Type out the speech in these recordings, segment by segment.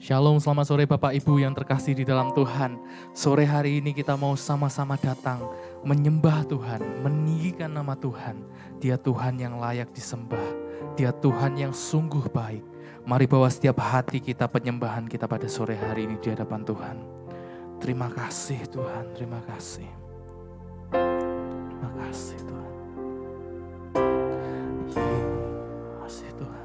Shalom, selamat sore Bapak Ibu yang terkasih di dalam Tuhan. Sore hari ini kita mau sama-sama datang menyembah Tuhan, meninggikan nama Tuhan. Dia Tuhan yang layak disembah, Dia Tuhan yang sungguh baik. Mari bawa setiap hati kita penyembahan kita pada sore hari ini di hadapan Tuhan. Terima kasih Tuhan, terima kasih. Terima kasih Tuhan. Terima kasih Tuhan.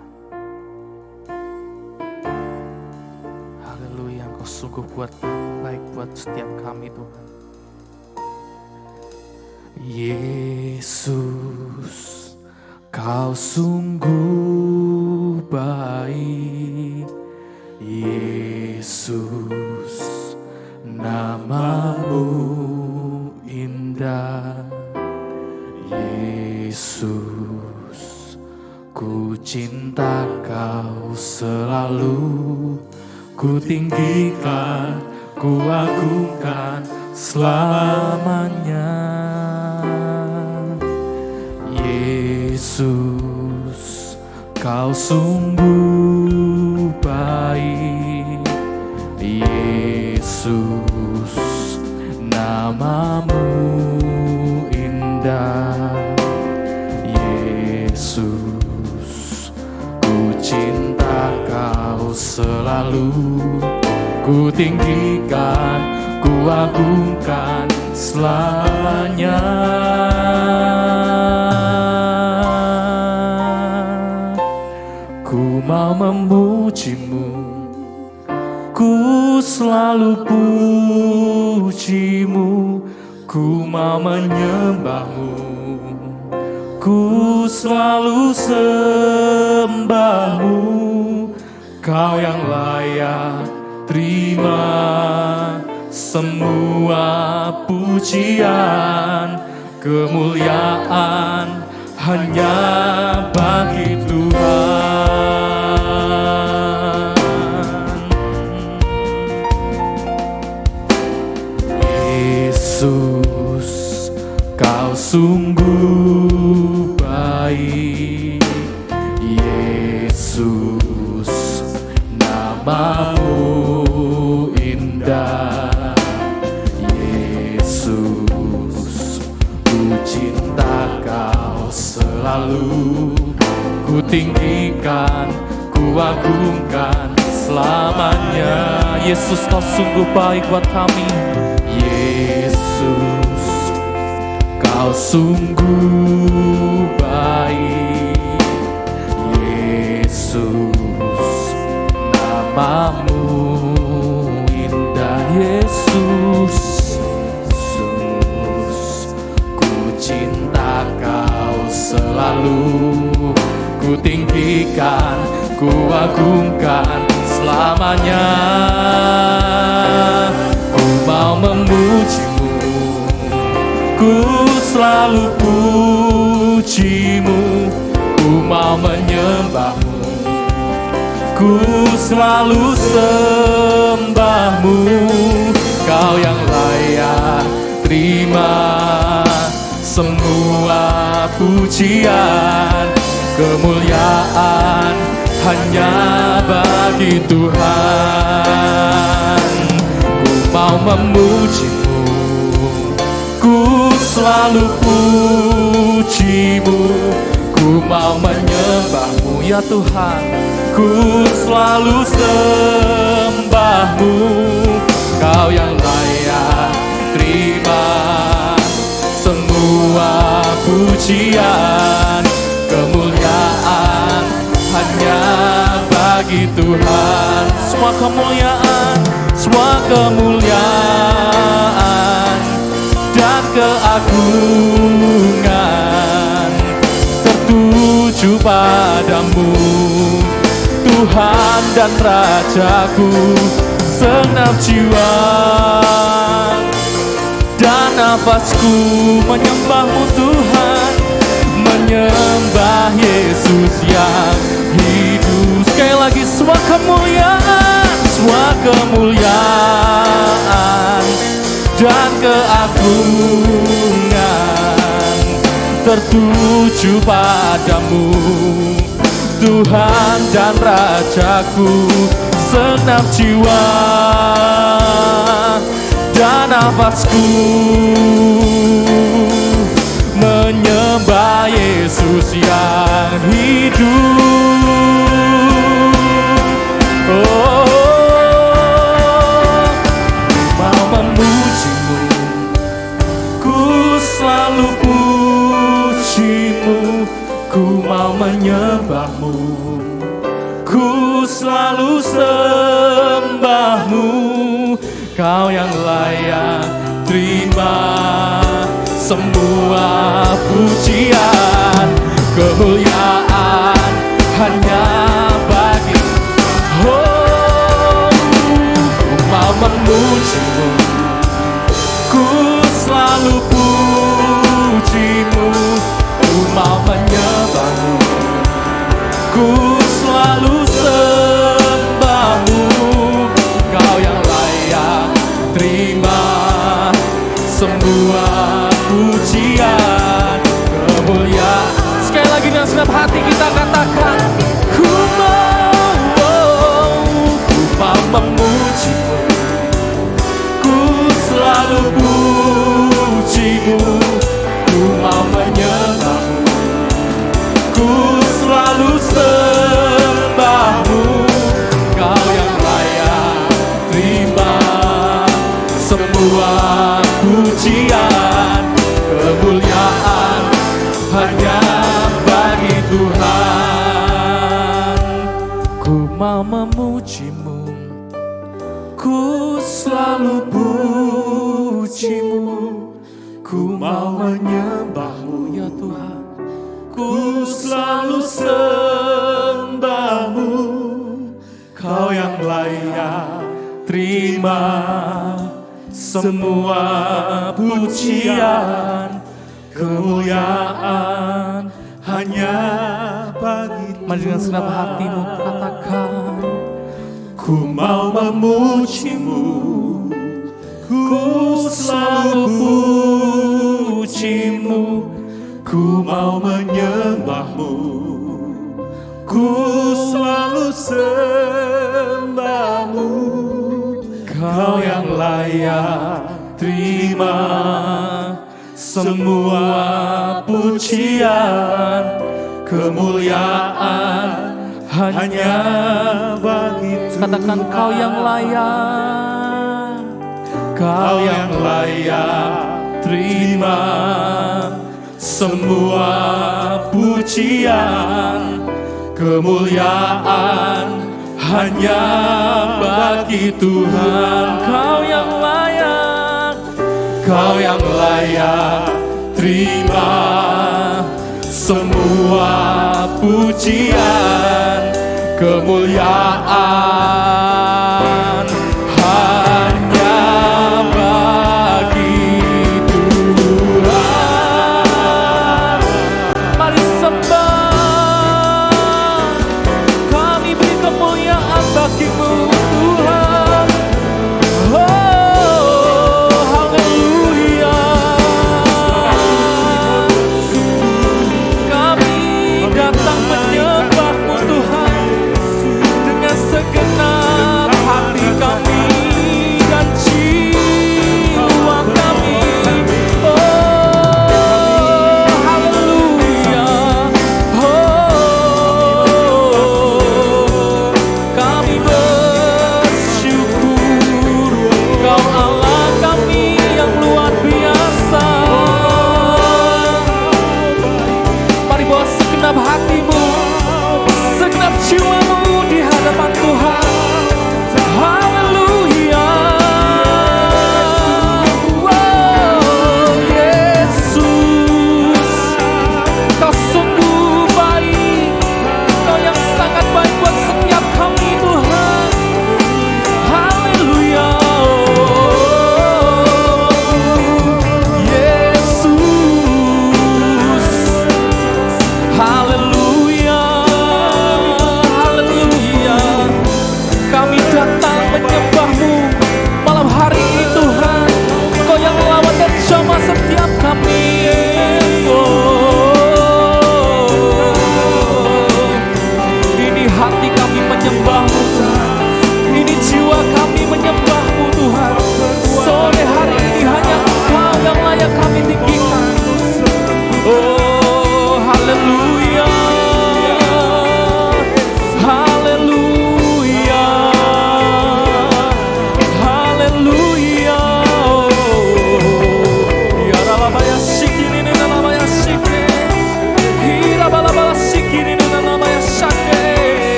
Haleluya, Engkau sungguh baik buat setiap kami Tuhan. Yesus, Kau sungguh baik. Yesus, namamu indah. Yesus, ku cinta Kau selalu. Ku tinggikan, ku agungkan selamanya. Yesus, Kau sungguh baik. Yesus, namamu indah. Yesus, ku cinta Kau selalu. Ku tinggikan, ku agungkan selamanya. Ku mau memuji-Mu, ku selalu puji-Mu. Ku mau menyembah-Mu, ku selalu sembah-Mu. Kau yang layak terima semua pujian, kemuliaan hanya bagi Tuhan. Yesus, Kau sungguh baik. Yesus, namamu indah. Yesus, ku cinta Kau selalu. Ku tinggikan, ku agungkan selamanya. Yesus, Kau sungguh baik buat kami. Yesus, Kau sungguh baik. Yesus, namamu indah. Yesus, Yesus, ku cinta Kau selalu. Ku tinggikan, ku agungkan selamanya. Ku mau memuji-Mu, ku selalu puji-Mu. Ku mau menyembah-Mu, ku selalu sembah-Mu. Kau yang layak terima semua pujian, kemuliaan hanya bagi Tuhan. Ku mau memuji-Mu, ku selalu puji-Mu. Ku mau menyembah-Mu ya Tuhan, ku selalu sembah-Mu. Kau yang layak terima semua pujian, kemuliaan hanya bagi Tuhan. Semua kemuliaan, semua kemuliaan dan keagungan tertuju padamu, Tuhan dan Rajaku. Segenap jiwa dan nafasku menyembah-Mu Tuhan, menyembah Yesus yang hidup. Sekali lagi, semua kemuliaan dan keagungan tertuju padamu, Tuhan dan Rajaku. segenap jiwa dan nafasku menyembah Yesus yang hidup. Mau memujimu, ku selalu pujimu, ku mau menyembahmu, ku selalu sembahmu. Kau yang layak terima semua pujian, kemuliaan hanya bagi. Oh, ku mau memujimu, ku selalu pujimu, ku mau menyembahmu, ku selalu sembahmu. Kau yang layak terima semua pujian, kemuliaan. Sekali lagi dengan segenap hati kita katakan, ku mau memujimu, ku selalu pujimu, ku mau menyembahmu, ku selalu sembahmu. Kau yang layak terima semua pujian, kemuliaan hanya bagi Tuhan. Ku mau memujimu, ku selalu pujimu, ku mau menyembahmu ya Tuhan, ku selalu sembahmu. Kau yang layak terima semua pujian, kemuliaan hanya bagi Tuhan. Mari dengan segenap hatimu katakan, ku mau memujimu, ku selalu pujimu, ku mau menyembahmu, ku selalu sembahmu. Kau yang layak terima semua pujian, kemuliaan hanya bagi Tuhan. Katakan, kau yang layak, kau yang layak terima semua pujian, kemuliaan hanya bagi Tuhan. Kau yang layak, kau yang layak terima semua pujian, kemuliaan hanya bagi Tuhan. Mari sembah, kami beri kemuliaan bagimu Tuhan. Oh, haleluya. Kami datang menyembahmu Tuhan dengan segenap hati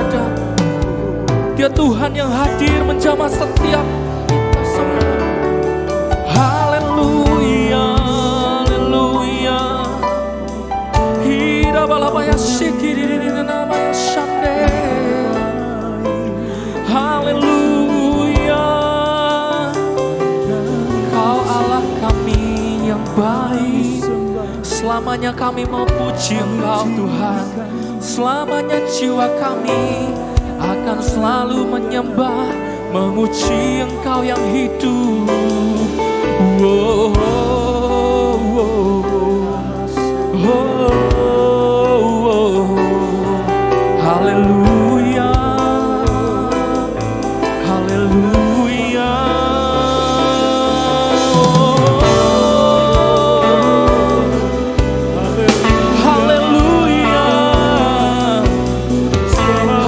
ada. Dia Tuhan yang hadir menjamah setiap kita semua. Haleluya, haleluya. Hira balabaya sikiri namanya shande. Haleluya. Kau Allah kami yang baik. Selamanya kami mau puji Engkau Tuhan. Selamanya jiwa kami akan selalu menyembah, memuji Engkau yang hidup. Oh, oh, oh, oh, oh. Haleluya, haleluya. Haleluya,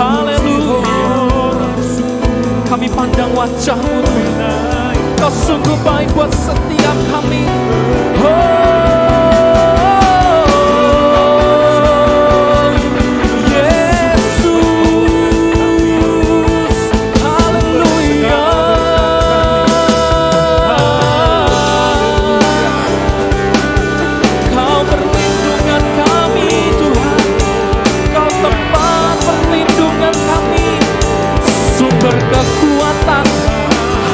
haleluya. Kami pandang wajah-Mu Tuhan, Kau sungguh baik buat setiap kami. Kekuatan,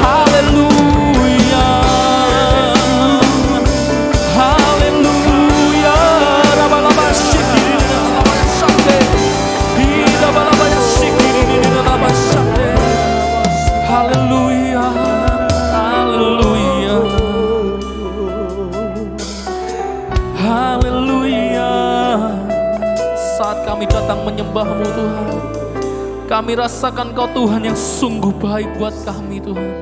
haleluya, haleluya. Rabalaba shikiri nalaba shande, rabalaba shikiri nalaba shande. Haleluya, haleluya, haleluya. Saat kami datang menyembah-Mu Tuhan, kami rasakan Kau Tuhan yang sungguh baik buat kami Tuhan.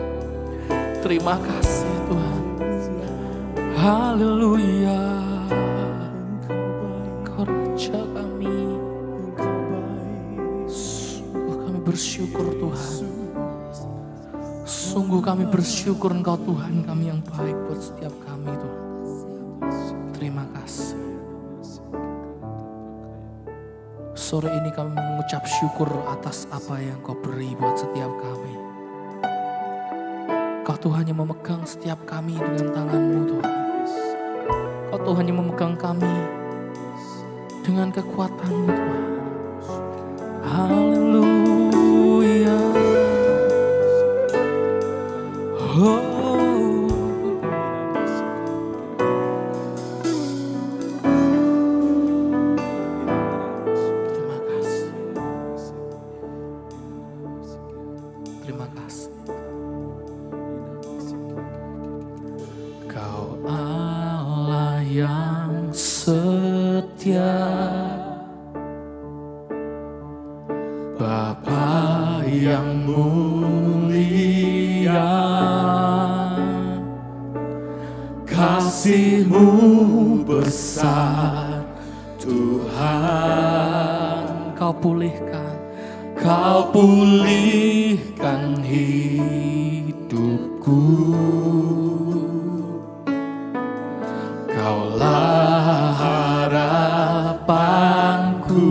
Terima kasih Tuhan. Haleluya. Kau Raja kami. Sungguh kami bersyukur Tuhan. Sungguh kami bersyukur Engkau Tuhan kami yang baik buat setiap kami Tuhan. Terima kasih. Sore ini kami mengucap syukur atas apa yang Kau beri buat setiap kami. Kau Tuhan yang memegang setiap kami dengan tangan-Mu Tuhan. Kau Tuhan yang memegang kami dengan kekuatan-Mu Tuhan. Haleluya. Oh. Terima kasih. Kau Allah yang setia, Bapa yang mulia, kasih-Mu besar Tuhan. Kau pulihkan hidupku. Kaulah harapanku,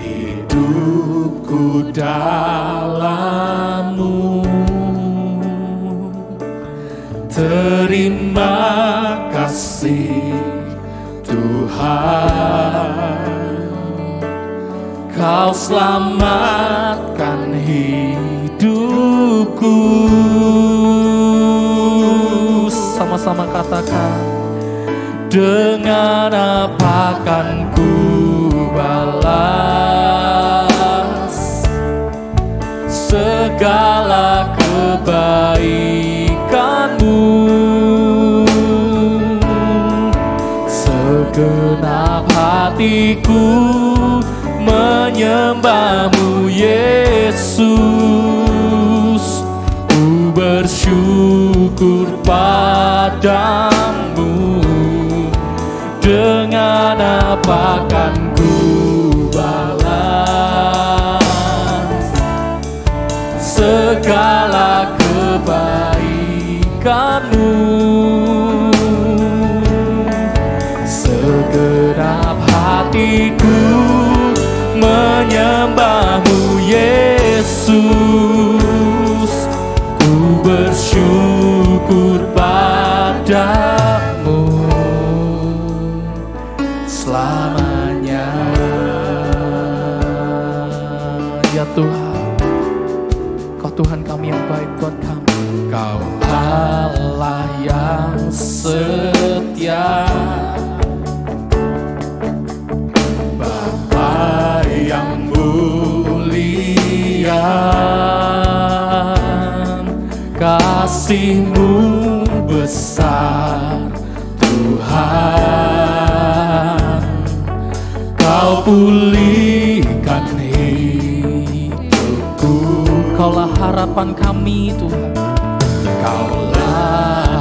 hidupku dalam-Mu. Terima kasih Tuhan, Kau selamatkan hidupku. Sama-sama katakan, dengan apa kan ku balas segala kebaikan-Mu. Segenap hatiku menyembah-Mu Yesus. Ku bersyukur padamu. Dengan apa kan ku balas segala kebaikan-Mu. Segenap hatiku menyembah-Mu Yesus. Ku bersyukur padamu selamanya. Ya Tuhan, Kau Tuhan kami yang baik buat kami. Kau Allah yang setia, Bapa yang mulia, kasih-Mu besar Tuhan. Kau pulihkan hidupku. Kaulah harapan kami Tuhan. Kaulah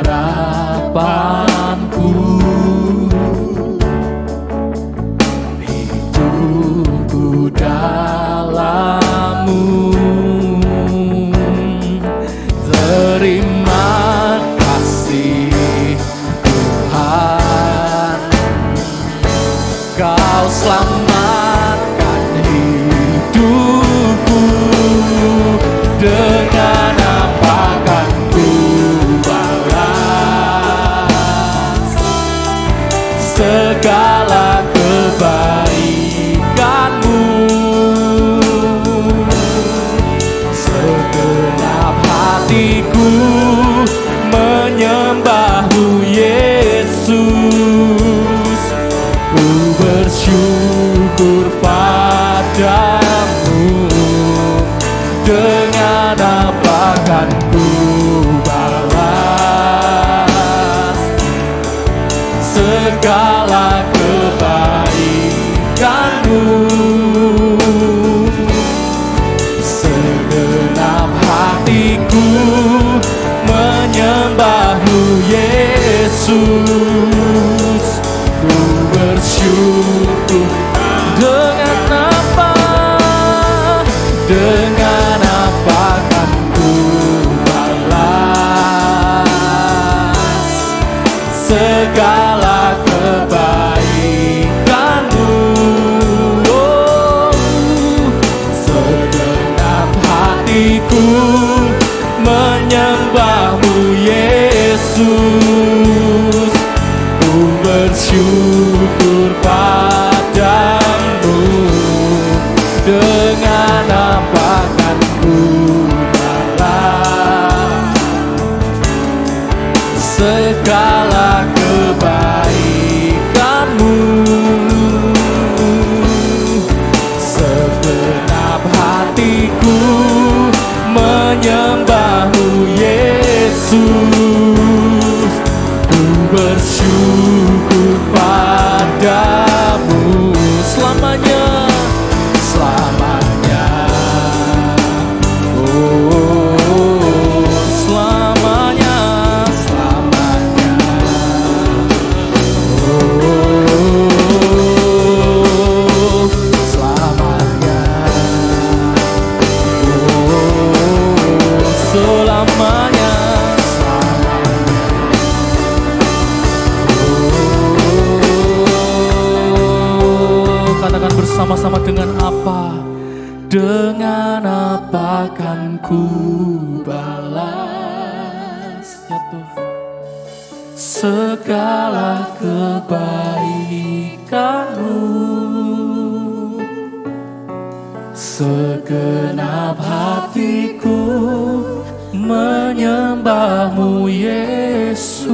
harapanku. Hidupku dalam-Mu. Terima kasih Tuhan. Kau selamatkan hidupku. Dengan apa kan ku balas segala kebaikan-Mu. Segenap hatiku menyembah-Mu Yesus. Ku bersyukur padamu. Dengan apa kan ku balas segala kebaikan-Mu. Segenap hatiku menyembah-Mu Yesus. Ku bersyukur. Dengan apa? Dengan apa kan ku balas segala kebaikan-Mu. Oh, segenap hatiku menyembah-Mu Yesus. Ku bersyukur padamu. Dengan apa kan ku balas segala kebaikan-Mu. Segenap hatiku menyembah-Mu Yesus. Ku bersyukur padamu selamanya. Selamanya, oh selamanya, selamanya, oh selamanya, oh selamanya, oh. Katakan bersama-sama, dengan apa? Dengan apa kan ku balas, ya Tuhan, segala kebaikan-Mu. Segenap hatiku menyembah-Mu Yesus.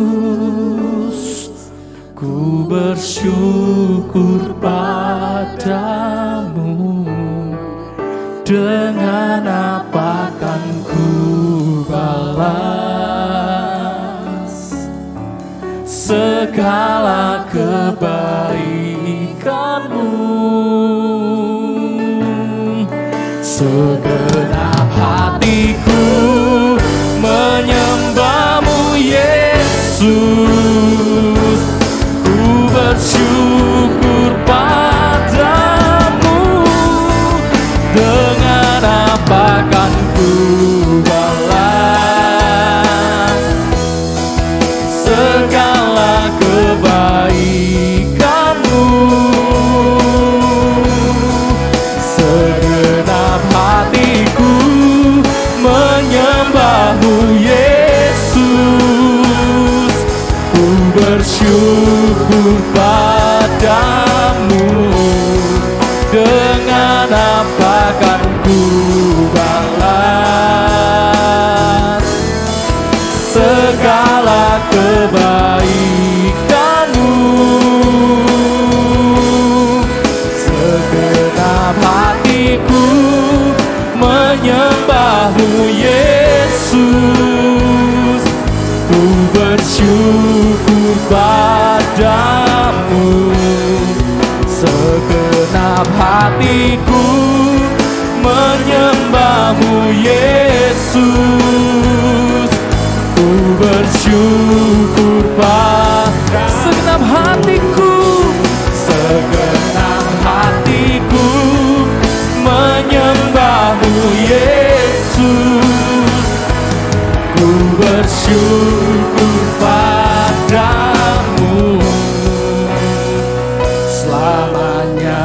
Ku bersyukur padamu. Dengan apa kan ku balas segala kebaikan-Mu. Segenap hatiku menyembah-Mu Yesus. Ku bersyukur padamu. Dengan apa kan ku balas segala kebaikan-Mu. bersyukur padamu. Dengan apa kan ku balas segala kebaikanmu. Segenap hatiku menyembahmu Yesus. Ku bersyukur padamu. Segenap hatiku menyembahmu Yesus. Ku bersyukur padamu. Segenap hatiku, segenap hatiku menyembahmu Yesus. Ku bersyukur padamu selamanya.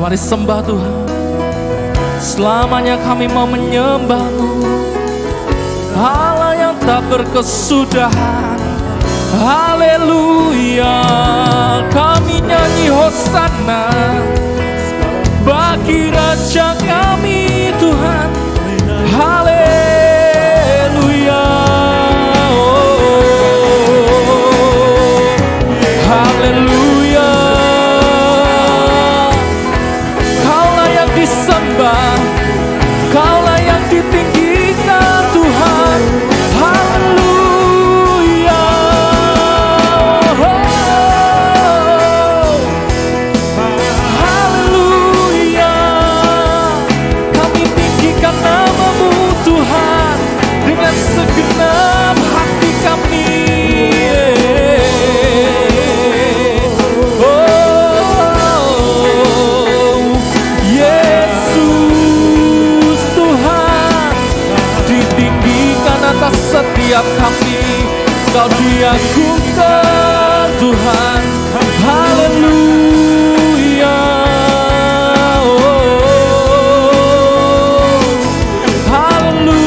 Mari sembah Tuhan. Selamanya kami mau menyembah-Mu, Allah yang tak berkesudahan. Haleluya. Kami nyanyi hosana bagi Raja kami Tuhan. Haleluya. Haleluya. Kaulah yang disembah, Kaulah yang ditinggikan Tuhan. Haleluya. Haleluya. Kami tinggikan nama-Mu Tuhan dengan segenap hati kami. Yesus Tuhan ditinggikan atas setiap kami. Kau diagungkan Tuhan. Haleluya.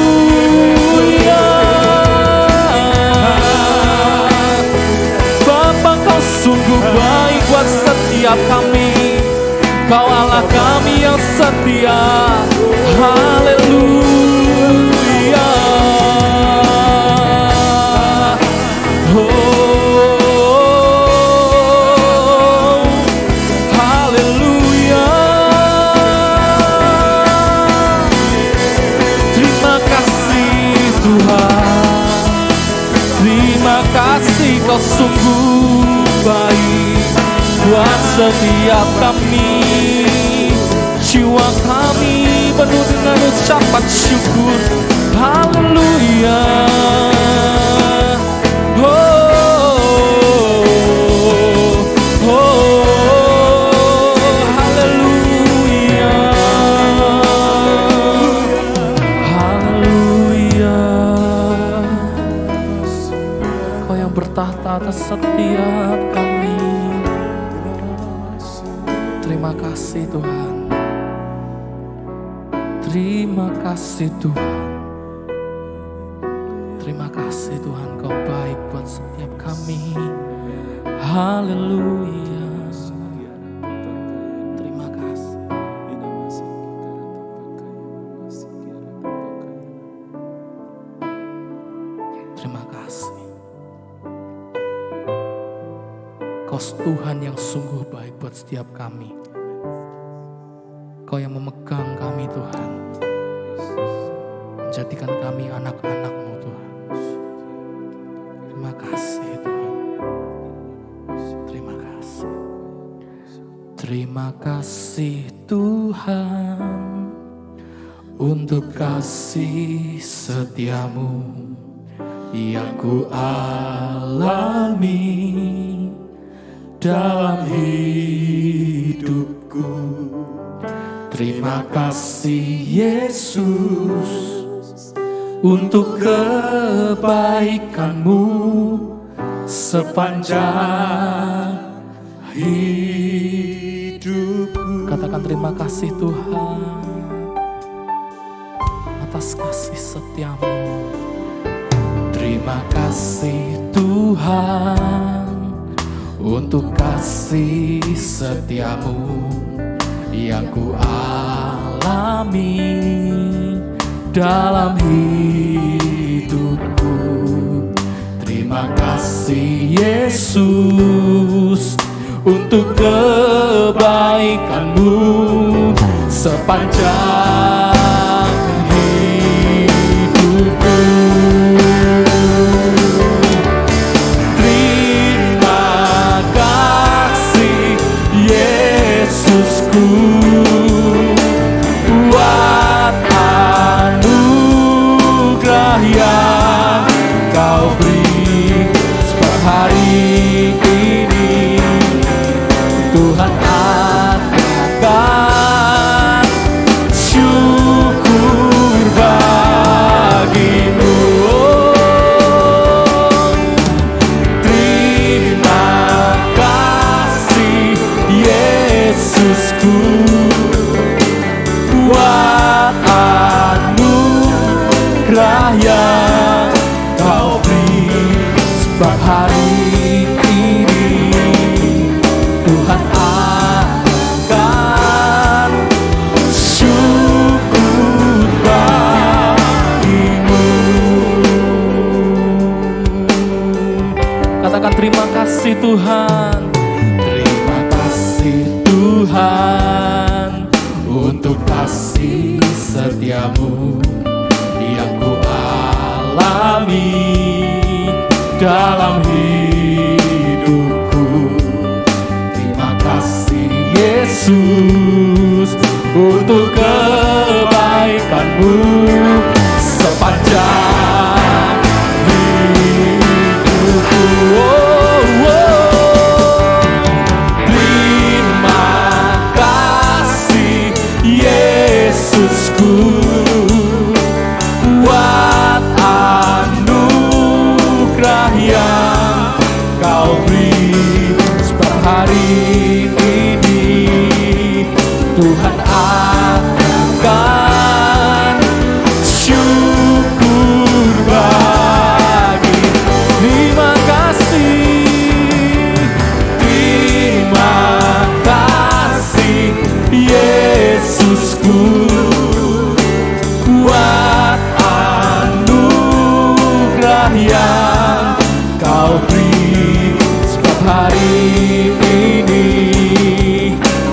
Haleluya. Bapa, Kau sungguh baik buat setiap kami. Kau Allah kami yang setia. Haleluya. Oh, haleluya. Terima kasih Tuhan. Terima kasih Kau sungguh baik buat setiap kami. Jiwa kami penuh dengan ucapan syukur. Haleluya. Oh, oh, haleluya. Haleluya. Kau yang bertahta atas setiap kami. Terima kasih Tuhan. Terima kasih Tuhan. Terima kasih Tuhan, Kau baik buat setiap kami. Haleluya. Terima kasih. Terima kasih. Kau Tuhan yang sungguh baik buat setiap kami. Kau yang memegang kami Tuhan, menjadikan kami anak-anak-Mu Tuhan. Terima kasih Tuhan. Terima kasih. Terima kasih Tuhan untuk kasih setia-Mu yang ku alami dalam hidupku. Terima kasih Yesus untuk kebaikan-Mu sepanjang hidupku. Katakan terima kasih Tuhan atas kasih setia-Mu. Terima kasih Tuhan Tuhan untuk kasih setiamu yang ku alami dalam hidupku. Terima kasih Yesus untuk kebaikanmu sepanjang hidupku. Terima kasih Yesusku buat anugerah yang kau beri hari ini. Tuhan adakan syukur bagimu. Terima kasih Yesusku buat anugerah yang kau beri. Sebab hari ini Tuhan akan syukur bagimu. Katakan terima kasih Tuhan. Terima kasih Tuhan untuk kasih setiamu yang ku alami dalam hidupku. Terima kasih Yesus untuk kebaikanmu sepanjang hidupku. Terima kasih Yesusku buat anugerah yang kau beri. Sebab hari ini Tuhan akan syukur bagi. Terima kasih, terima kasih Yesusku buat anugerah yang kau beri. Sebab hari ini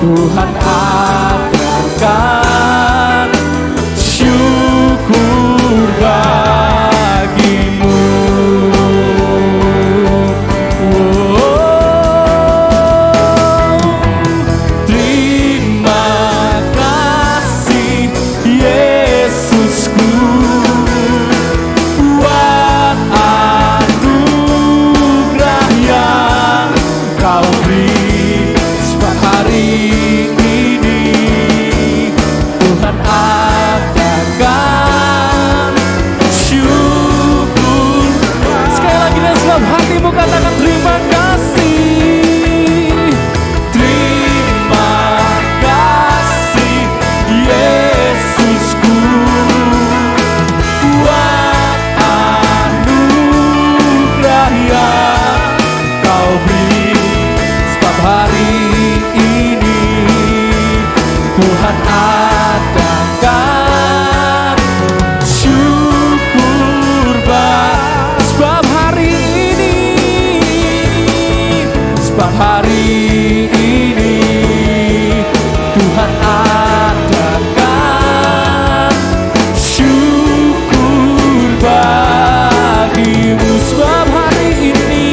Tuhan adakan syukur bagimu. Terima kasih Yesusku buat anugerah yang kau beri. Sebab hari ini Tuhan adakan syukur. Sekali lagi dengan dalam hatimu katakan terima kasih. Terima kasih Yesusku buat anugerah yang kau beri. Sebab hari ini Tuhan adakan syukur bagimu. Sebab hari ini, sebab hari ini Tuhan adakan syukur bagimu. Sebab hari ini,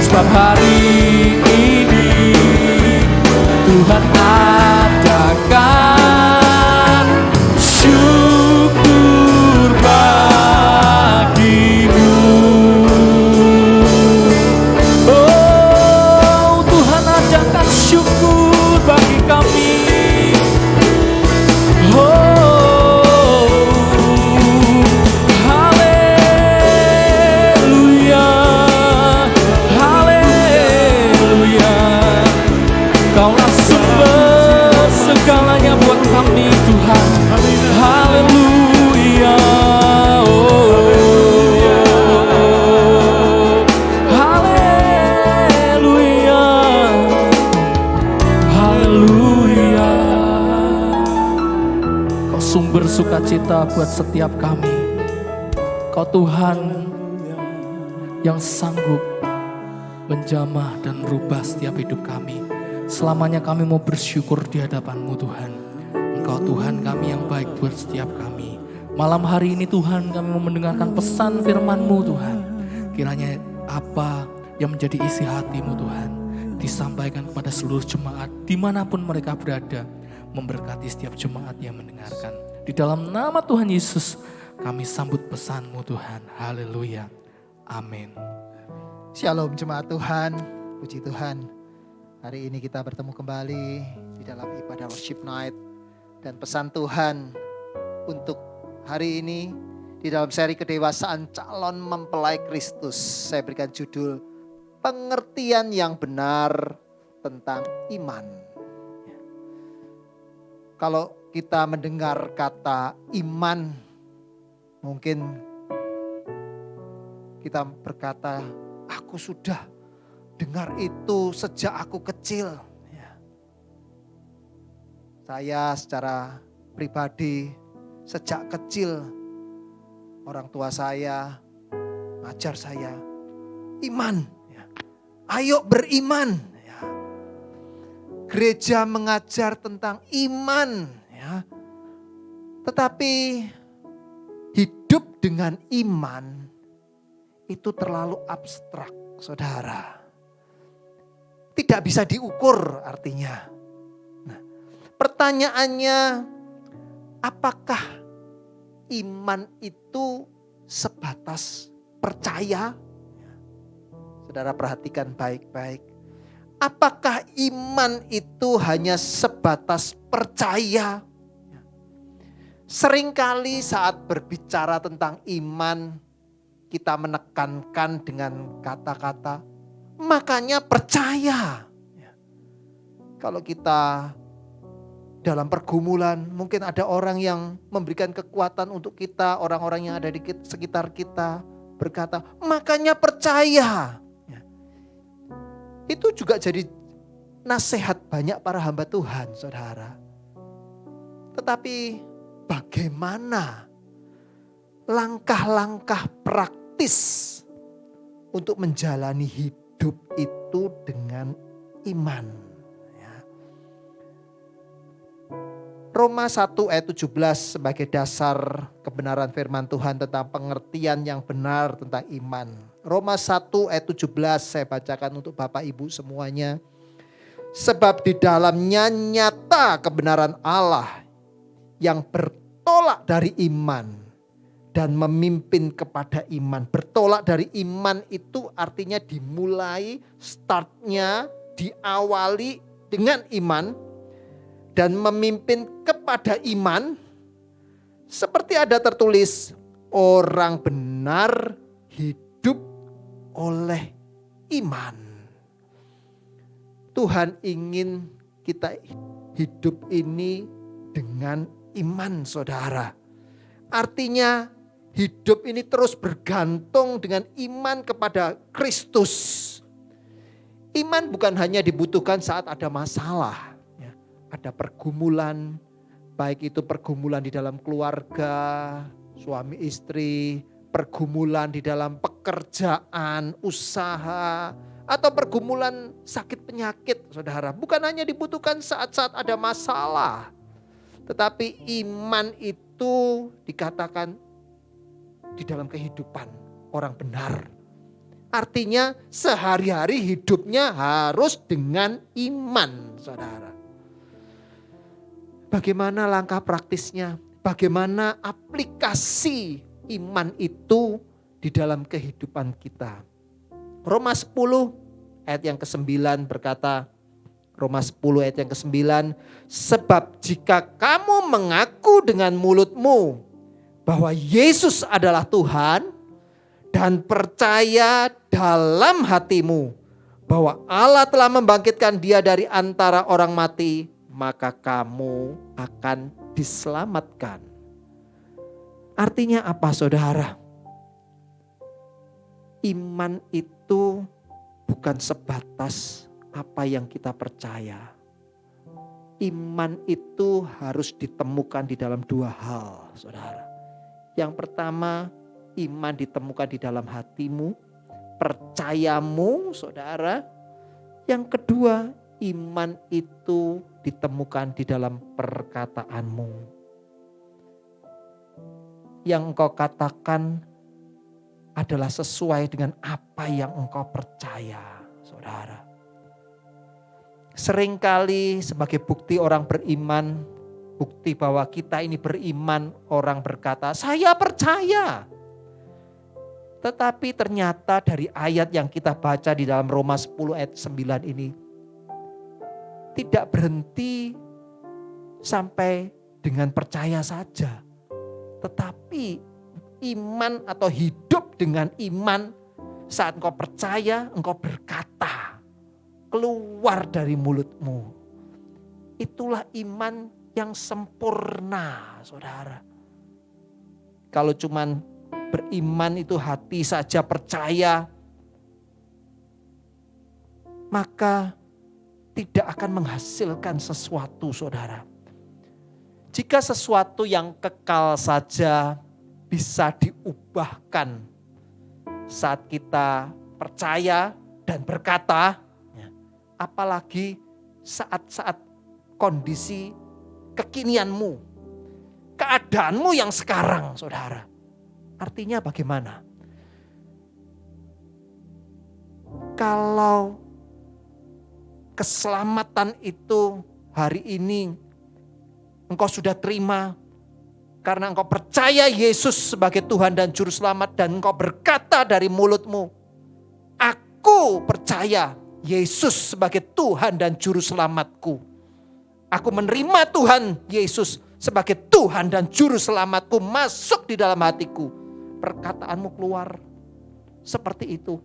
sebab hari ini Tuhan adakan syukur bagimu. Oh, sukacita buat setiap kami. Kau Tuhan yang sanggup menjamah dan merubah setiap hidup kami. Selamanya kami mau bersyukur di hadapan-Mu Tuhan. Engkau Tuhan kami yang baik buat setiap kami. Malam hari ini Tuhan kami mau mendengarkan pesan firman-Mu Tuhan. Kiranya apa yang menjadi isi hati-Mu Tuhan disampaikan kepada seluruh jemaat dimanapun mereka berada. Memberkati setiap jemaat yang mendengarkan. Di dalam nama Tuhan Yesus kami sambut pesan-Mu Tuhan. Haleluya. Amin. Shalom jemaat Tuhan, puji Tuhan. Hari ini kita bertemu kembali di dalam ibadah worship night. Dan pesan Tuhan untuk hari ini di dalam seri kedewasaan calon mempelai Kristus. Saya berikan judul pengertian yang benar tentang iman. Kalau kita mendengar kata iman, mungkin kita berkata, aku sudah dengar itu sejak aku kecil. Saya secara pribadi sejak kecil orang tua saya ngajar saya iman. Ayo beriman. Gereja mengajar tentang iman. Tetapi hidup dengan iman itu terlalu abstrak, saudara. Tidak bisa diukur artinya. Nah, pertanyaannya, apakah iman itu sebatas percaya? Saudara perhatikan baik-baik. Apakah iman itu hanya sebatas percaya? Seringkali saat berbicara tentang iman, kita menekankan dengan kata-kata, makanya percaya. Kalau kita dalam pergumulan, mungkin ada orang yang memberikan kekuatan untuk kita, orang-orang yang ada di sekitar kita berkata, makanya percaya. Itu juga jadi nasihat banyak para hamba Tuhan, saudara. Tetapi bagaimana langkah-langkah praktis untuk menjalani hidup itu dengan iman. Roma 1 ayat 17 sebagai dasar kebenaran firman Tuhan tentang pengertian yang benar tentang iman. Roma 1 ayat 17 saya bacakan untuk Bapak Ibu semuanya. Sebab di dalamnya nyata kebenaran Allah yang bertolak dari iman dan memimpin kepada iman. Bertolak dari iman itu artinya dimulai, startnya, diawali dengan iman. Dan memimpin kepada iman. Seperti ada tertulis, orang benar hidup oleh iman. Tuhan ingin kita hidup ini dengan iman, saudara. Artinya hidup ini terus bergantung dengan iman kepada Kristus. Iman bukan hanya dibutuhkan saat ada masalah. Ada pergumulan, baik itu pergumulan di dalam keluarga, suami istri, pergumulan di dalam pekerjaan, usaha, atau pergumulan sakit penyakit, saudara. Bukan hanya dibutuhkan saat-saat ada masalah. Tetapi iman itu dikatakan di dalam kehidupan orang benar. Artinya sehari-hari hidupnya harus dengan iman, saudara. Bagaimana langkah praktisnya? Bagaimana aplikasi iman itu di dalam kehidupan kita? Roma 10 ayat yang ke-9 berkata, Roma 10 ayat yang ke-9, sebab jika kamu mengaku dengan mulutmu bahwa Yesus adalah Tuhan dan percaya dalam hatimu bahwa Allah telah membangkitkan Dia dari antara orang mati, maka kamu akan diselamatkan. Artinya apa, saudara? Iman itu bukan sebatas apa yang kita percaya. Iman itu harus ditemukan di dalam dua hal, saudara. Yang pertama, iman ditemukan di dalam hatimu, percayamu, saudara. Yang kedua, iman itu ditemukan di dalam perkataanmu. Yang engkau katakan adalah sesuai dengan apa yang engkau percaya, saudara. Seringkali sebagai bukti orang beriman, bukti bahwa kita ini beriman, orang berkata, saya percaya. Tetapi ternyata dari ayat yang kita baca di dalam Roma 10 ayat 9 ini, tidak berhenti sampai dengan percaya saja. Tetapi iman atau hidup dengan iman, saat engkau percaya, engkau berkata, keluar dari mulutmu. Itulah iman yang sempurna, saudara. Kalau cuman beriman itu hati saja percaya, maka tidak akan menghasilkan sesuatu, saudara. Jika sesuatu yang kekal saja bisa diubahkan saat kita percaya dan berkata, apalagi saat-saat kondisi kekinianmu, keadaanmu yang sekarang, saudara. Artinya bagaimana? Kalau keselamatan itu hari ini engkau sudah terima karena engkau percaya Yesus sebagai Tuhan dan Juru Selamat, dan engkau berkata dari mulutmu, aku percaya Yesus sebagai Tuhan dan Juru Selamatku. Aku menerima Tuhan Yesus sebagai Tuhan dan Juru Selamatku masuk di dalam hatiku. Perkataanmu keluar seperti itu.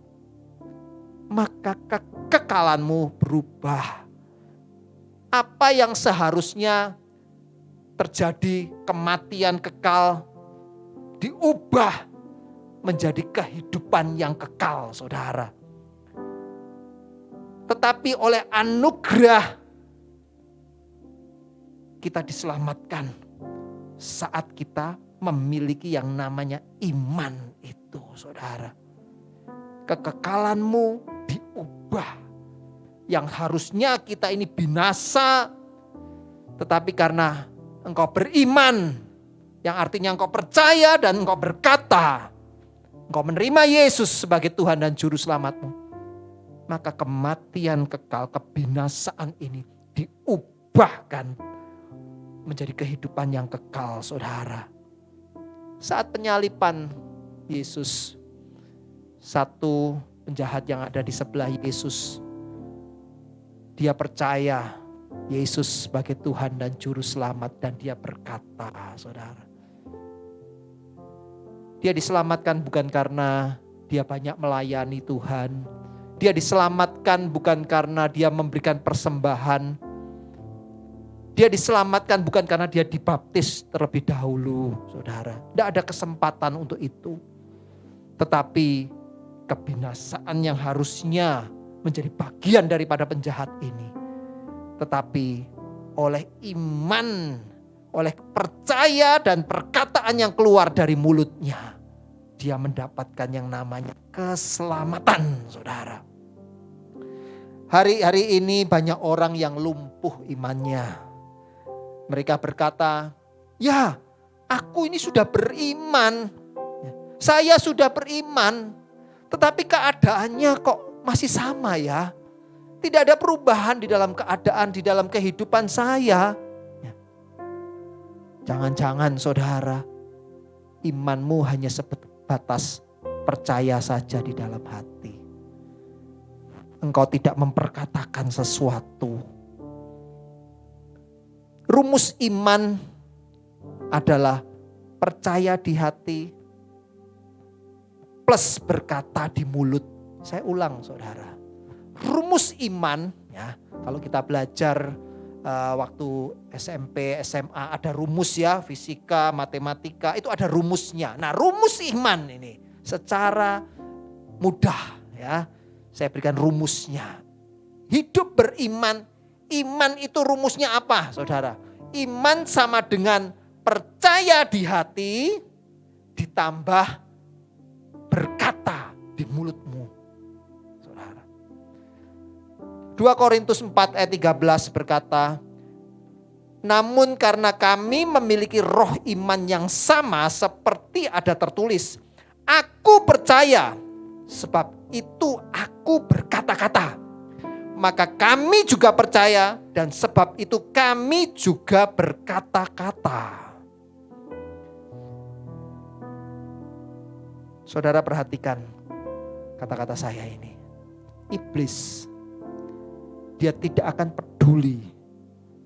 Maka kekekalanmu berubah. Apa yang seharusnya terjadi kematian kekal diubah menjadi kehidupan yang kekal, saudara. Tetapi oleh anugerah kita diselamatkan saat kita memiliki yang namanya iman itu, saudara. Kekekalanmu diubah. Yang harusnya kita ini binasa, tetapi karena engkau beriman, yang artinya engkau percaya dan engkau berkata, engkau menerima Yesus sebagai Tuhan dan Juru Selamatmu, maka kematian kekal, kebinasaan ini diubahkan menjadi kehidupan yang kekal, saudara. Saat penyalipan Yesus, satu penjahat yang ada di sebelah Yesus, dia percaya Yesus sebagai Tuhan dan Juru Selamat, dan dia berkata, saudara, dia diselamatkan bukan karena dia banyak melayani Tuhan. Dia diselamatkan bukan karena dia memberikan persembahan. Dia diselamatkan bukan karena dia dibaptis terlebih dahulu, saudara. Tidak ada kesempatan untuk itu. Tetapi kebinasaan yang harusnya menjadi bagian daripada penjahat ini, tetapi oleh iman, oleh percaya dan perkataan yang keluar dari mulutnya, dia mendapatkan yang namanya keselamatan, saudara. Hari-hari ini banyak orang yang lumpuh imannya. Mereka berkata, ya aku ini sudah beriman, saya sudah beriman, tetapi keadaannya kok masih sama ya. Tidak ada perubahan di dalam keadaan, di dalam kehidupan saya. Jangan-jangan saudara, imanmu hanya sebatas percaya saja di dalam hati. Engkau tidak memperkatakan sesuatu. Rumus iman adalah percaya di hati plus berkata di mulut. Saya ulang, saudara. Rumus iman, ya, kalau kita belajar waktu SMP, SMA ada rumus ya, fisika, matematika, itu ada rumusnya. Nah, rumus iman ini secara mudah ya, saya berikan rumusnya. Hidup beriman Iman itu rumusnya apa, saudara? Iman sama dengan percaya di hati ditambah berkata di mulutmu, saudara. 2 Korintus 4 ayat 13 berkata, namun karena kami memiliki roh iman yang sama seperti ada tertulis, aku percaya sebab itu aku berkata-kata. Maka kami juga percaya dan sebab itu kami juga berkata-kata. Saudara perhatikan kata-kata saya ini. Iblis, dia tidak akan peduli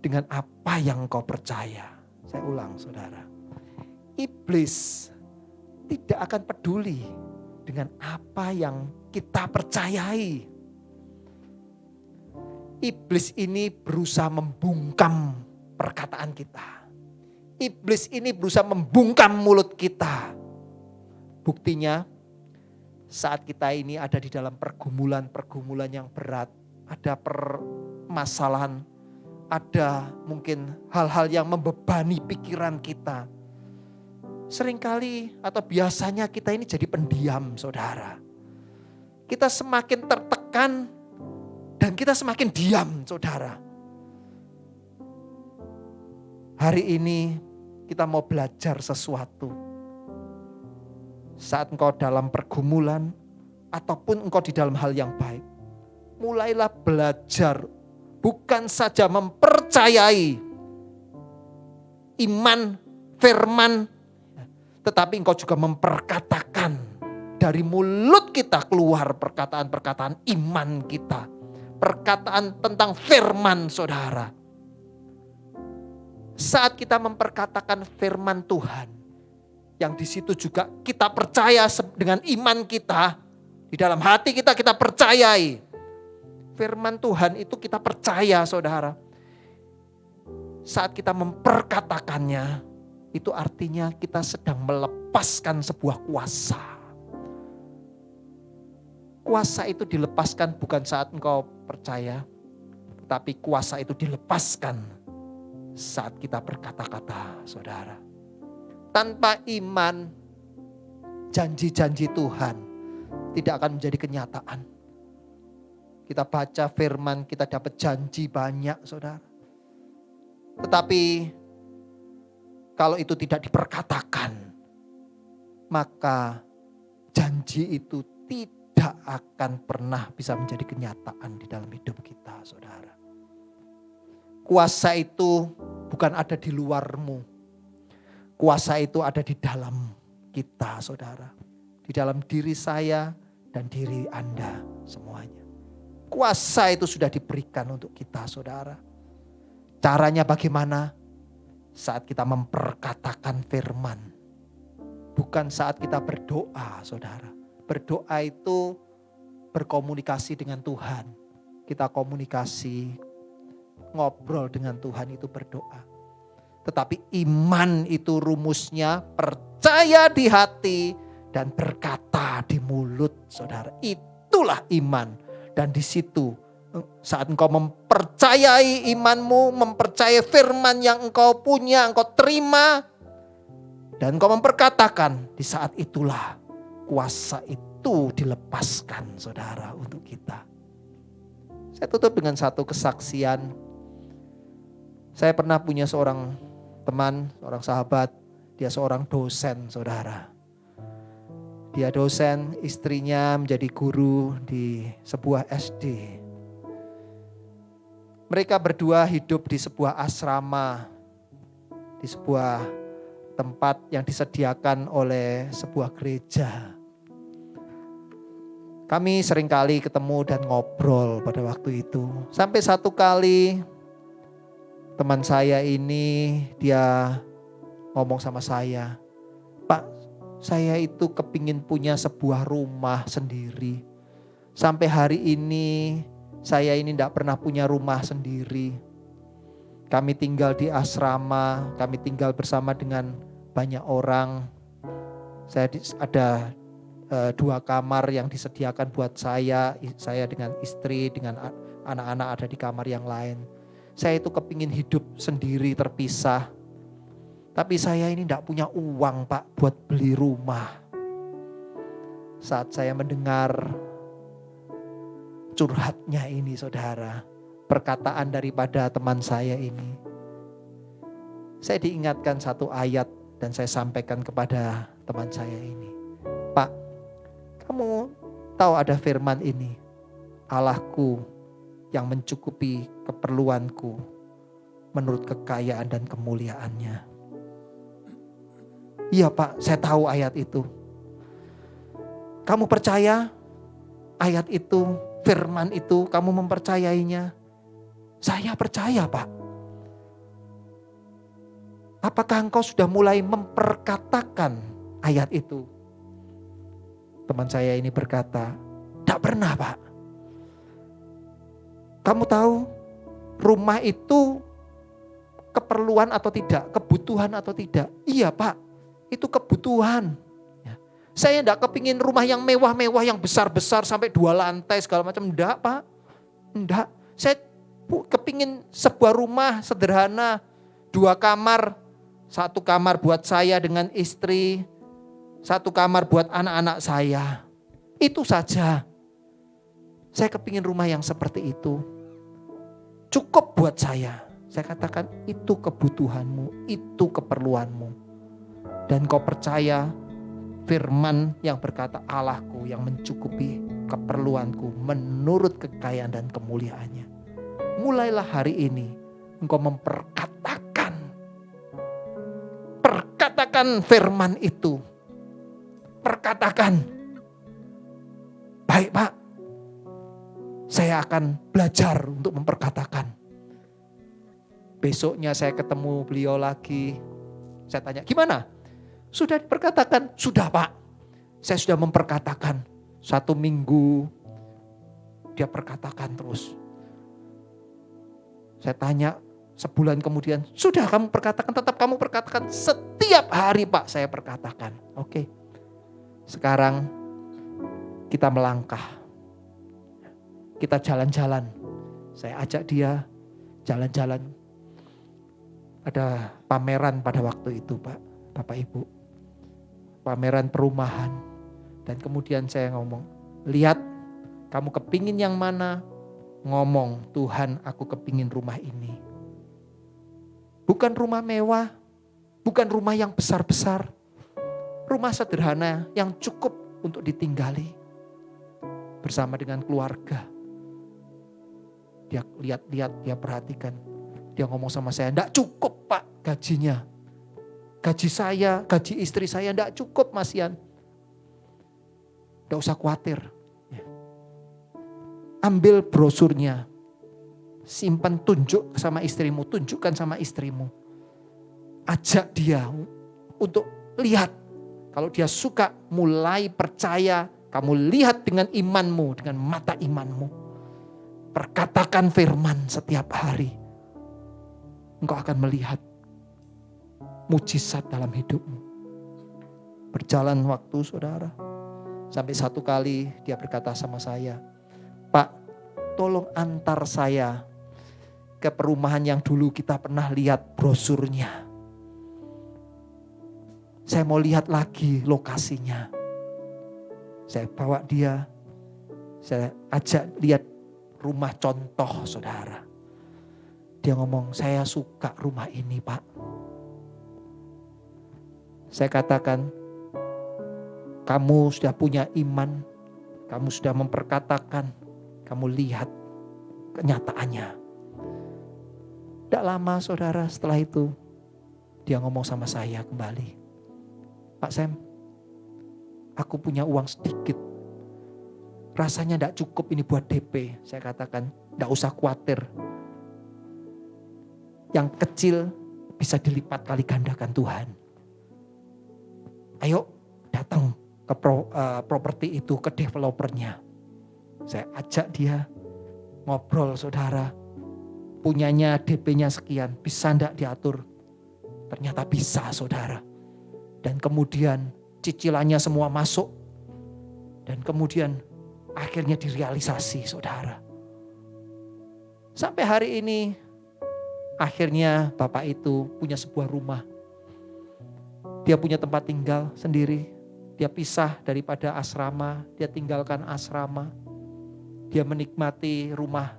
dengan apa yang kau percaya. Saya ulang, saudara. Iblis tidak akan peduli dengan apa yang kita percayai. Iblis ini berusaha membungkam perkataan kita. Iblis ini berusaha membungkam mulut kita. Buktinya saat kita ini ada di dalam pergumulan-pergumulan yang berat, ada permasalahan, ada mungkin hal-hal yang membebani pikiran kita. Seringkali atau biasanya kita ini jadi pendiam, saudara. Kita semakin tertekan dan kita semakin diam, saudara. Hari ini kita mau belajar sesuatu. Saat engkau dalam pergumulan ataupun engkau di dalam hal yang baik, mulailah belajar bukan saja mempercayai iman, firman, tetapi engkau juga memperkatakan dari mulut kita keluar perkataan-perkataan iman kita. Perkataan tentang firman, saudara. Saat kita memperkatakan firman Tuhan, yang di situ juga kita percaya dengan iman kita, di dalam hati kita percayai. Firman Tuhan itu kita percaya, saudara. Saat kita memperkatakannya, itu artinya kita sedang melepaskan sebuah kuasa. Kuasa itu dilepaskan bukan saat engkau percaya, tetapi kuasa itu dilepaskan saat kita berkata-kata, saudara. Tanpa iman, janji-janji Tuhan tidak akan menjadi kenyataan. Kita baca firman, kita dapat janji banyak, saudara. Tetapi kalau itu tidak diperkatakan, maka janji itu tidak akan pernah bisa menjadi kenyataan di dalam hidup kita, saudara. Kuasa itu bukan ada di luarmu. Kuasa itu ada di dalam kita, saudara. Di dalam diri saya dan diri Anda semuanya. Kuasa itu sudah diberikan untuk kita, saudara. Caranya bagaimana? Saat kita memperkatakan firman. Bukan saat kita berdoa, saudara. Berdoa itu berkomunikasi dengan Tuhan. Kita komunikasi, ngobrol dengan Tuhan itu berdoa. Tetapi iman itu rumusnya percaya di hati dan berkata di mulut, saudara. Itulah iman. Dan di situ saat engkau mempercayai imanmu, mempercayai firman yang engkau punya, engkau terima. Dan engkau memperkatakan, di saat itulah kuasa itu dilepaskan, saudara, untuk kita. Saya tutup dengan satu kesaksian. Saya pernah punya seorang teman, seorang sahabat. Dia seorang dosen, saudara. Dia dosen, istrinya menjadi guru di sebuah SD. Mereka berdua hidup di sebuah asrama, di sebuah tempat yang disediakan oleh sebuah gereja. Kami seringkali ketemu dan ngobrol pada waktu itu. Sampai satu kali teman saya ini dia ngomong sama saya, "Pak, saya itu kepingin punya sebuah rumah sendiri. Sampai hari ini saya ini tidak pernah punya rumah sendiri. Kami tinggal di asrama, kami tinggal bersama dengan banyak orang. Saya ada 2 kamar yang disediakan buat saya dengan istri, dengan anak-anak ada di kamar yang lain. Saya itu kepingin hidup sendiri terpisah. Tapi saya ini tidak punya uang Pak buat beli rumah. Saat saya mendengar curhatnya ini saudara, perkataan daripada teman saya ini, saya diingatkan satu ayat dan saya sampaikan kepada teman saya ini. Pak, kamu tahu ada firman ini, Allahku yang mencukupi keperluanku menurut kekayaan dan kemuliaannya. Iya Pak, saya tahu ayat itu. Kamu percaya ayat itu, firman itu, kamu mempercayainya? Saya percaya Pak. Apakah engkau sudah mulai memperkatakan ayat itu? Teman saya ini berkata, tidak pernah Pak. Kamu tahu rumah itu keperluan atau tidak, kebutuhan atau tidak? Iya Pak. Itu kebutuhan. Saya tidak kepingin rumah yang mewah-mewah, yang besar-besar sampai 2 lantai segala macam. Enggak Pak, enggak. Saya kepingin sebuah rumah sederhana, 2 kamar. 1 kamar buat saya dengan istri, 1 kamar buat anak-anak saya. Itu saja. Saya kepingin rumah yang seperti itu. Cukup buat saya. Saya katakan itu kebutuhanmu, itu keperluanmu. Dan kau percaya firman yang berkata Allahku yang mencukupi keperluanku menurut kekayaan dan kemuliaannya. Mulailah hari ini engkau perkatakan firman itu. Perkatakan, baik Pak, saya akan belajar untuk memperkatakan. Besoknya saya ketemu beliau lagi, saya tanya gimana? Sudah diperkatakan? Sudah Pak. Saya sudah memperkatakan. 1 minggu dia perkatakan terus. Saya tanya sebulan kemudian, sudah kamu perkatakan? Tetap kamu perkatakan? Setiap hari Pak saya perkatakan. Oke. Sekarang kita melangkah. Kita jalan-jalan. Saya ajak dia jalan-jalan. Ada pameran pada waktu itu Pak, Bapak Ibu. Pameran perumahan. Dan kemudian saya ngomong, lihat kamu kepingin yang mana? Ngomong, Tuhan aku kepingin rumah ini. Bukan rumah mewah, bukan rumah yang besar-besar. Rumah sederhana yang cukup untuk ditinggali. Bersama dengan keluarga. Dia lihat-lihat, dia perhatikan. Dia ngomong sama saya, enggak cukup Pak gajinya. Gaji saya, gaji istri saya enggak cukup Mas Yan. Enggak usah khawatir. Ambil brosurnya. Simpan, tunjuk sama istrimu, tunjukkan sama istrimu. Ajak dia untuk lihat. Kalau dia suka, mulai percaya. Kamu lihat dengan imanmu, dengan mata imanmu. Perkatakan firman setiap hari. Engkau akan melihat mujizat dalam hidupmu. Berjalan waktu saudara. Sampai 1 kali dia berkata sama saya, Pak, tolong antar saya ke perumahan yang dulu kita pernah lihat brosurnya. Saya mau lihat lagi lokasinya. Saya bawa dia, saya ajak lihat rumah contoh saudara. Dia ngomong, saya suka rumah ini Pak. Saya katakan, kamu sudah punya iman, kamu sudah memperkatakan, kamu lihat kenyataannya. Tidak lama saudara setelah itu, dia ngomong sama saya kembali. Pak Sam, aku punya uang sedikit. Rasanya tidak cukup ini buat DP. Saya katakan, tidak usah khawatir. Yang kecil bisa dilipat kali gandakan Tuhan. Ayo datang ke properti itu, ke developernya. Saya ajak dia ngobrol saudara. Punyanya DP-nya sekian, bisa enggak diatur? Ternyata bisa saudara. Dan kemudian cicilannya semua masuk. Dan kemudian akhirnya direalisasi saudara. Sampai hari ini Akhirnya bapak itu punya sebuah rumah. Dia punya tempat tinggal sendiri. Dia pisah daripada asrama, dia tinggalkan asrama. Dia menikmati rumah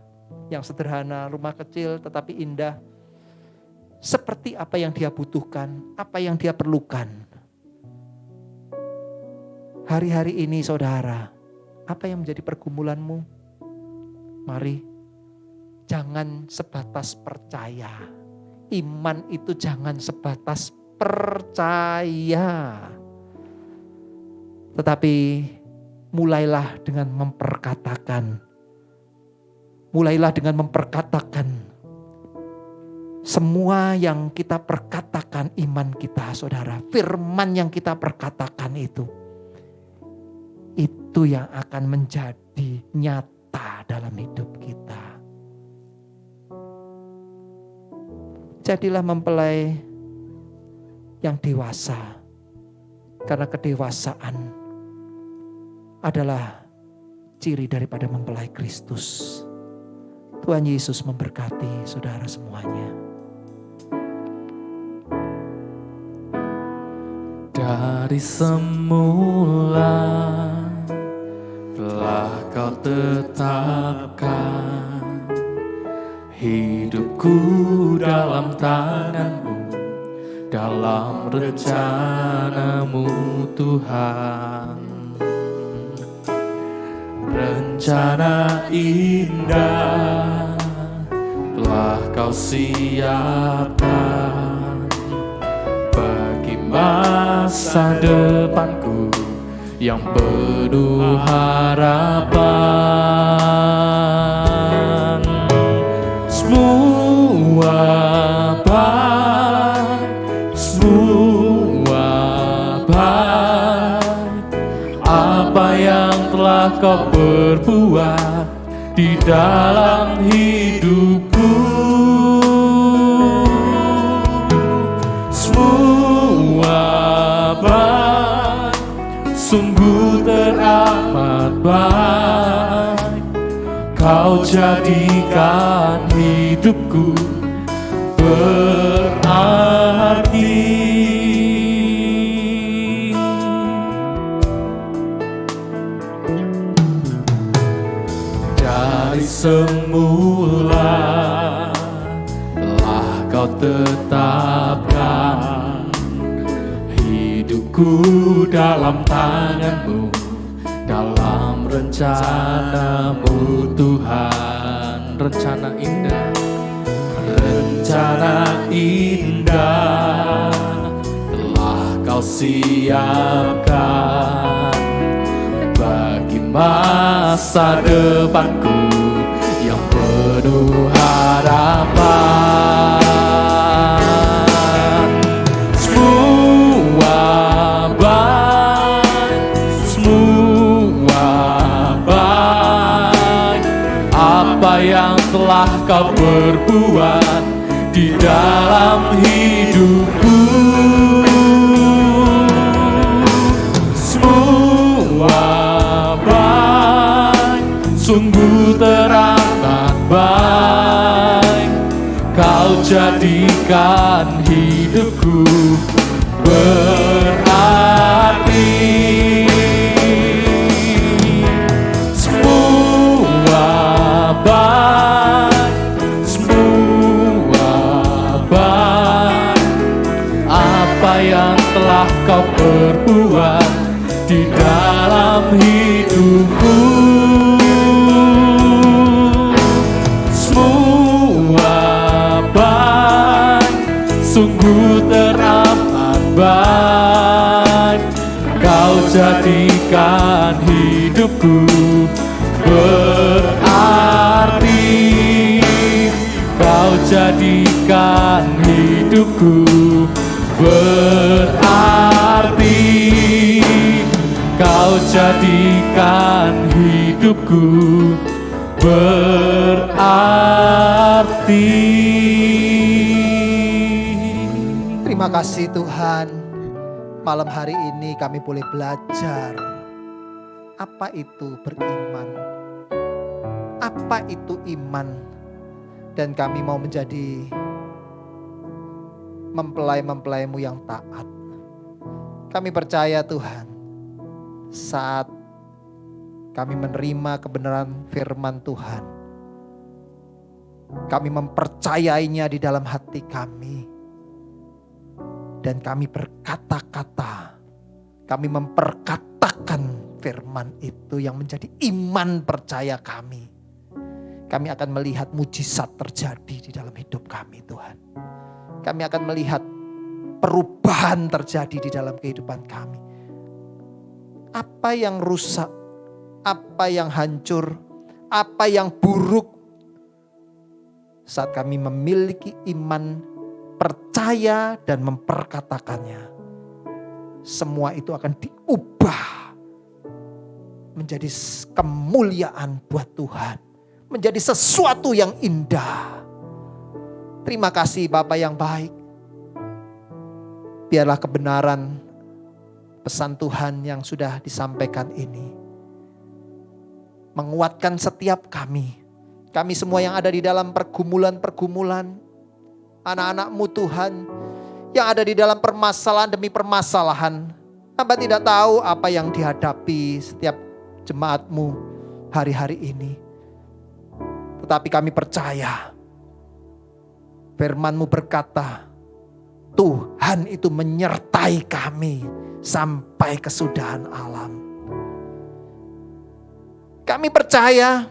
yang sederhana, rumah kecil tetapi indah. Seperti apa yang dia butuhkan, apa yang dia perlukan. Hari-hari ini saudara, apa yang menjadi pergumulanmu? Mari, jangan sebatas percaya. Iman itu jangan sebatas percaya. Tetapi mulailah dengan memperkatakan. Mulailah dengan memperkatakan. Semua yang kita perkatakan iman kita saudara. Firman yang kita perkatakan itu yang akan menjadi nyata dalam hidup kita. Jadilah mempelai yang dewasa. Karena kedewasaan adalah ciri daripada mempelai Kristus. Tuhan Yesus memberkati saudara semuanya. Dari semula telah kau tetapkan hidupku dalam tangan-Mu, dalam rencana-Mu Tuhan. Rencana indah telah kau siapkan masa depanku yang penuh harapan. Semua baik apa yang telah kau perbuat di dalam hidupku. Sungguh teramat baik, kau jadikan hidupku berarti. Dari semula telah kau tetapkan hidupku dalam tangan-Mu, dalam rencana-Mu Tuhan. Rencana indah telah kau siapkan bagi masa depanku yang penuh harapan. Apa yang telah kau perbuat di dalam hidupku, semua baik, sungguh teramat baik, kau jadikan hidupku berarti. Apa yang telah kau perbuat di dalam hidupku, semua baik, sungguh teramat baik, kau jadikan hidupku berarti. Kau jadikan hidupku berarti, kau jadikan hidupku berarti. Terima kasih Tuhan, malam hari ini kami boleh belajar apa itu beriman, apa itu iman, dan kami mau menjadi mempelai-mempelai-Mu yang taat. Kami percaya Tuhan, saat kami menerima kebenaran firman Tuhan, kami mempercayainya di dalam hati kami. Dan kami berkata-kata, kami memperkatakan firman itu yang menjadi iman percaya kami. Kami akan melihat mujizat terjadi di dalam hidup kami Tuhan. Kami akan melihat perubahan terjadi di dalam kehidupan kami. Apa yang rusak, apa yang hancur, apa yang buruk, saat kami memiliki iman, percaya dan memperkatakannya, semua itu akan diubah menjadi kemuliaan buat Tuhan, menjadi sesuatu yang indah. Terima kasih Bapa yang baik. Biarlah kebenaran pesan Tuhan yang sudah disampaikan ini menguatkan setiap kami. Kami semua yang ada di dalam pergumulan-pergumulan, anak-anak-Mu Tuhan, yang ada di dalam permasalahan demi permasalahan. Hamba tidak tahu apa yang dihadapi setiap jemaat-Mu hari-hari ini. Tetapi kami percaya, firman-Mu berkata, Tuhan itu menyertai kami sampai kesudahan alam. Kami percaya,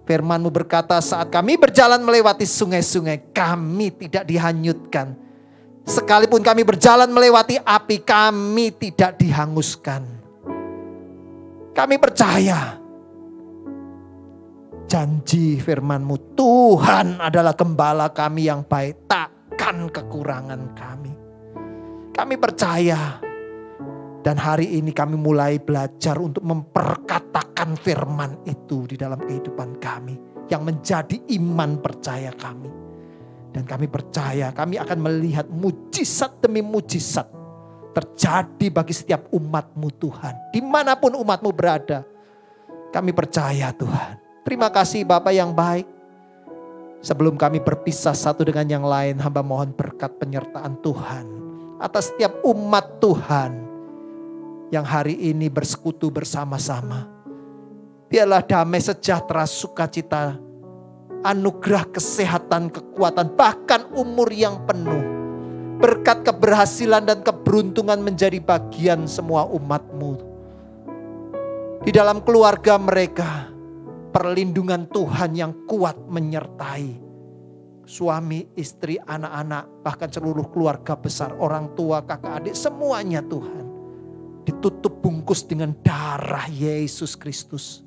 firman-Mu berkata saat kami berjalan melewati sungai-sungai, kami tidak dihanyutkan. Sekalipun kami berjalan melewati api, kami tidak dihanguskan. Kami percaya, janji firman-Mu, Tuhan adalah gembala kami yang baik, takkan kekurangan kami. Kami percaya, dan hari ini kami mulai belajar untuk memperkatakan firman itu di dalam kehidupan kami, yang menjadi iman percaya kami. Dan kami percaya kami akan melihat mujizat demi mujizat terjadi bagi setiap umat-Mu Tuhan. Dimanapun umat-Mu berada, kami percaya Tuhan. Terima kasih Bapa yang baik. Sebelum kami berpisah satu dengan yang lain, hamba mohon berkat penyertaan Tuhan atas setiap umat Tuhan yang hari ini bersekutu bersama-sama. Biarlah damai, sejahtera, sukacita, anugerah, kesehatan, kekuatan, bahkan umur yang penuh, berkat keberhasilan dan keberuntungan menjadi bagian semua umat-Mu. Di dalam keluarga mereka, perlindungan Tuhan yang kuat menyertai suami, istri, anak-anak, bahkan seluruh keluarga besar, orang tua, kakak, adik, semuanya Tuhan ditutup bungkus dengan darah Yesus Kristus.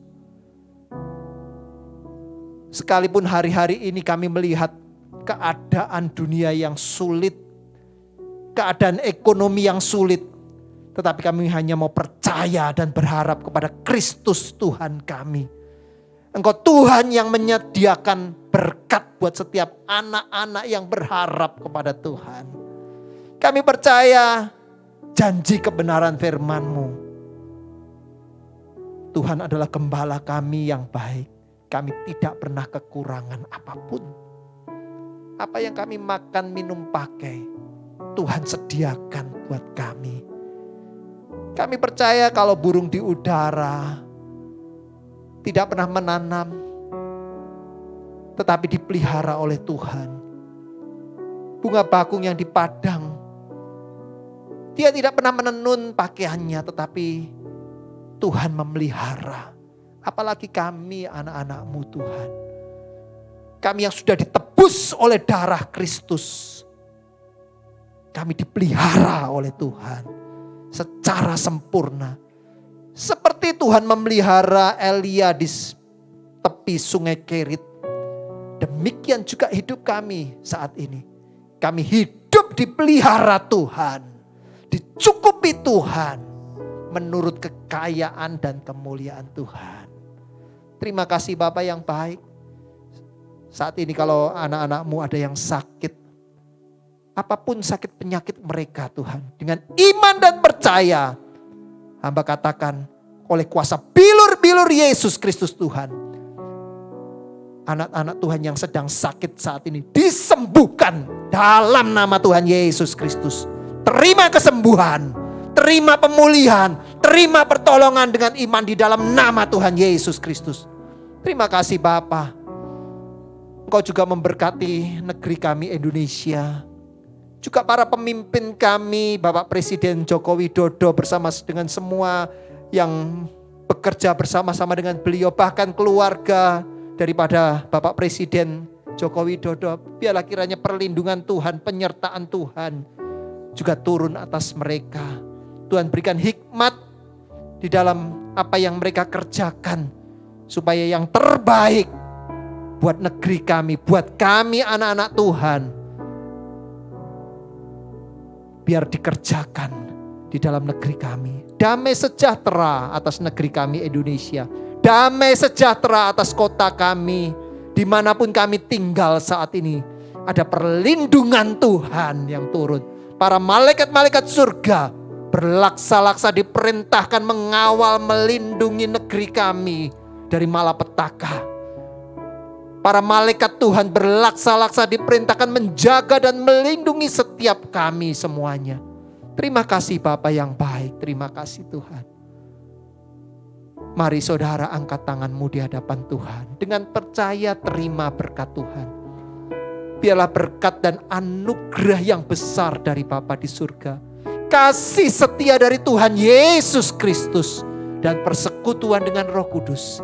Sekalipun hari-hari ini kami melihat keadaan dunia yang sulit, keadaan ekonomi yang sulit, tetapi kami hanya mau percaya dan berharap kepada Kristus Tuhan kami. Engkau Tuhan yang menyediakan berkat buat setiap anak-anak yang berharap kepada Tuhan. Kami percaya janji kebenaran firman-Mu. Tuhan adalah gembala kami yang baik. Kami tidak pernah kekurangan apapun. Apa yang kami makan, minum, pakai, Tuhan sediakan buat kami. Kami percaya kalau burung di udara tidak pernah menanam, tetapi dipelihara oleh Tuhan. Bunga bakung yang di padang, dia tidak pernah menenun pakaiannya, tetapi Tuhan memelihara. Apalagi kami anak-anak-Mu Tuhan. Kami yang sudah ditebus oleh darah Kristus. Kami dipelihara oleh Tuhan secara sempurna. Seperti Tuhan memelihara Elia di tepi sungai Kerit. Demikian juga hidup kami saat ini. Kami hidup dipelihara Tuhan. Dicukupi Tuhan. Menurut kekayaan dan kemuliaan Tuhan. Terima kasih Bapak yang baik. Saat ini kalau anak-anak-Mu ada yang sakit, apapun sakit penyakit mereka Tuhan, dengan iman dan percaya, hamba katakan oleh kuasa bilur-bilur Yesus Kristus Tuhan, anak-anak Tuhan yang sedang sakit saat ini disembuhkan dalam nama Tuhan Yesus Kristus. Terima kesembuhan, terima pemulihan, terima pertolongan dengan iman di dalam nama Tuhan Yesus Kristus. Terima kasih Bapa. Engkau juga memberkati negeri kami Indonesia. Juga para pemimpin kami, Bapak Presiden Joko Widodo bersama dengan semua yang bekerja bersama-sama dengan beliau, bahkan keluarga daripada Bapak Presiden Joko Widodo. Biarlah kiranya perlindungan Tuhan, penyertaan Tuhan juga turun atas mereka. Tuhan berikan hikmat di dalam apa yang mereka kerjakan, supaya yang terbaik buat negeri kami, buat kami anak-anak Tuhan, biar dikerjakan di dalam negeri kami. Damai sejahtera atas negeri kami Indonesia. Damai sejahtera atas kota kami. Dimanapun kami tinggal saat ini, ada perlindungan Tuhan yang turun. Para malaikat-malaikat surga berlaksa-laksa diperintahkan mengawal, melindungi negeri kami dari malapetaka. Para malaikat Tuhan berlaksa-laksa diperintahkan menjaga dan melindungi setiap kami semuanya. Terima kasih Bapa yang baik, terima kasih Tuhan. Mari saudara angkat tanganmu di hadapan Tuhan. Dengan percaya terima berkat Tuhan. Biarlah berkat dan anugerah yang besar dari Bapa di surga. Kasih setia dari Tuhan Yesus Kristus. Dan persekutuan dengan Roh Kudus.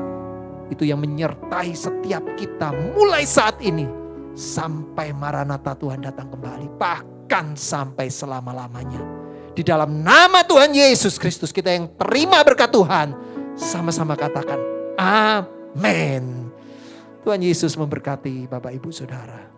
Itu yang menyertai setiap kita mulai saat ini. Sampai Maranatha Tuhan datang kembali. Bahkan sampai selama-lamanya. Di dalam nama Tuhan Yesus Kristus kita yang terima berkat Tuhan. Sama-sama katakan amin. Tuhan Yesus memberkati Bapak Ibu Saudara.